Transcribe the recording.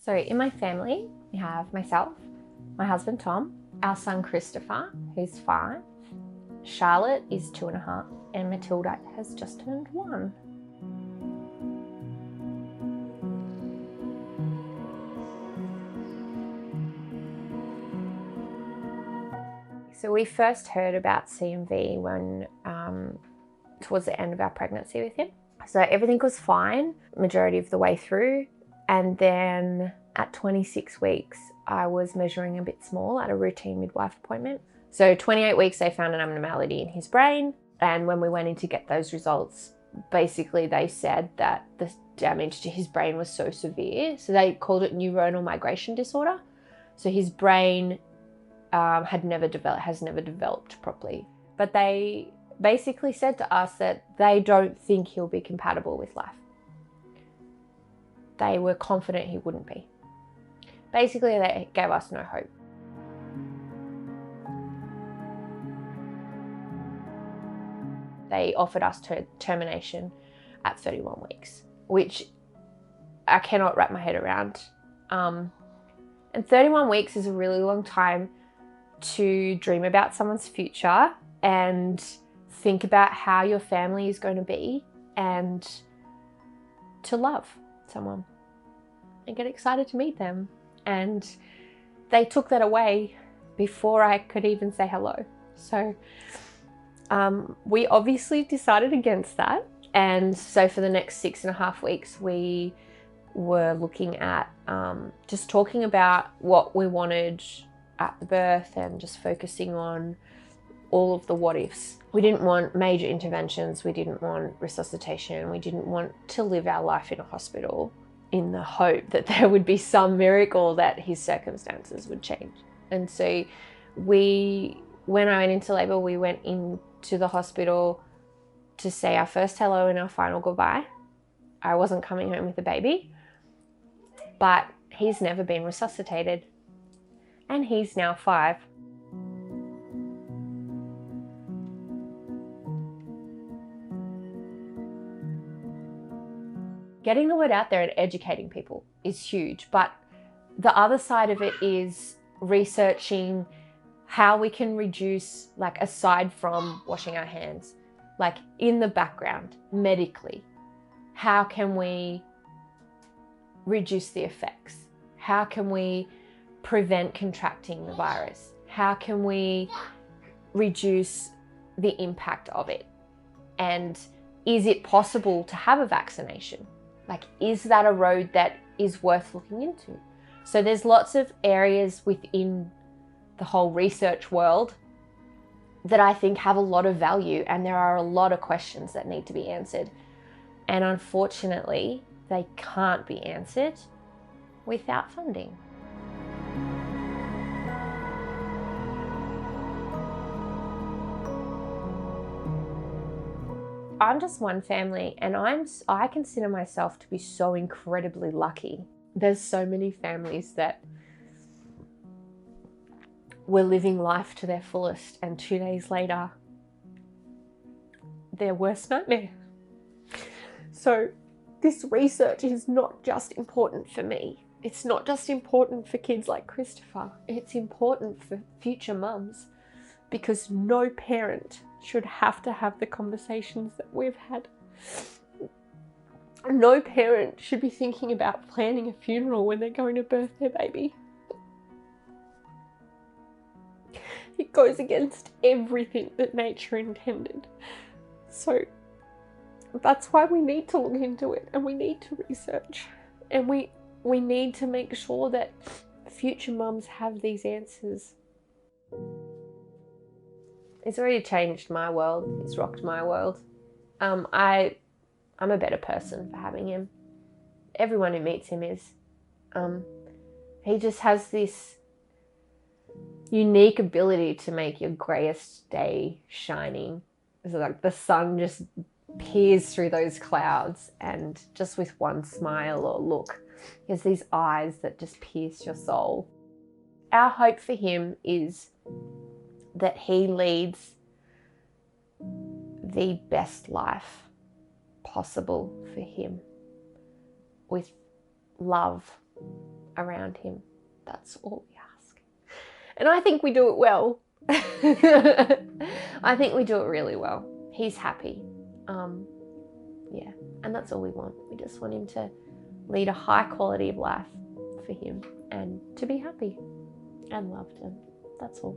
So in my family, we have myself, my husband Tom, our son Christopher, who's 5, Charlotte is 2.5, and Matilda has just turned 1. So we first heard about CMV when towards the end of our pregnancy with him. So everything was fine majority of the way through, and then at 26 weeks I was measuring a bit small at a routine midwife appointment. So 28 weeks they found an abnormality in his brain, and when we went in to get those results, basically they said that the damage to his brain was so severe, so they called it neuronal migration disorder. So his brain has never developed properly. But they basically said to us that they don't think he'll be compatible with life. They were confident he wouldn't be. Basically, they gave us no hope. They offered us termination at 31 weeks, which I cannot wrap my head around. And 31 weeks is a really long time to dream about someone's future and think about how your family is going to be, and to love someone and get excited to meet them. And they took that away before I could even say hello. So we obviously decided against that. And so for the next 6.5 weeks, we were looking at just talking about what we wanted at the birth and just focusing on all of the what ifs. We didn't want major interventions. We didn't want resuscitation. We didn't want to live our life in a hospital in the hope that there would be some miracle that his circumstances would change. And so when I went into labor, we went into the hospital to say our first hello and our final goodbye. I wasn't coming home with a baby, but he's never been resuscitated, and he's now 5. Getting the word out there and educating people is huge, but the other side of it is researching how we can reduce, like aside from washing our hands, like in the background, medically, how can we reduce the effects? How can we prevent contracting the virus? How can we reduce the impact of it? And is it possible to have a vaccination? Like, is that a road that is worth looking into? So there's lots of areas within the whole research world that I think have a lot of value, and there are a lot of questions that need to be answered. And unfortunately, they can't be answered without funding. I'm just one family, and I consider myself to be so incredibly lucky. There's so many families that were living life to their fullest, and 2 days later, their worst nightmare. So this research is not just important for me. It's not just important for kids like Christopher. It's important for future mums, because no parent should have to have the conversations that we've had. No parent should be thinking about planning a funeral when they're going to birth their baby. It goes against everything that nature intended. So that's why we need to look into it, and we need to research, and we need to make sure that future mums have these answers. It's already changed my world. It's rocked my world. I'm a better person for having him. Everyone who meets him is. He just has this unique ability to make your greyest day shining. It's like the sun just peers through those clouds, and just with one smile or look, he has these eyes that just pierce your soul. Our hope for him is that he leads the best life possible for him, with love around him. That's all we ask. And I think we do it well. I think we do it really well. He's happy. Yeah, and that's all we want. We just want him to lead a high quality of life for him and to be happy and loved, and that's all.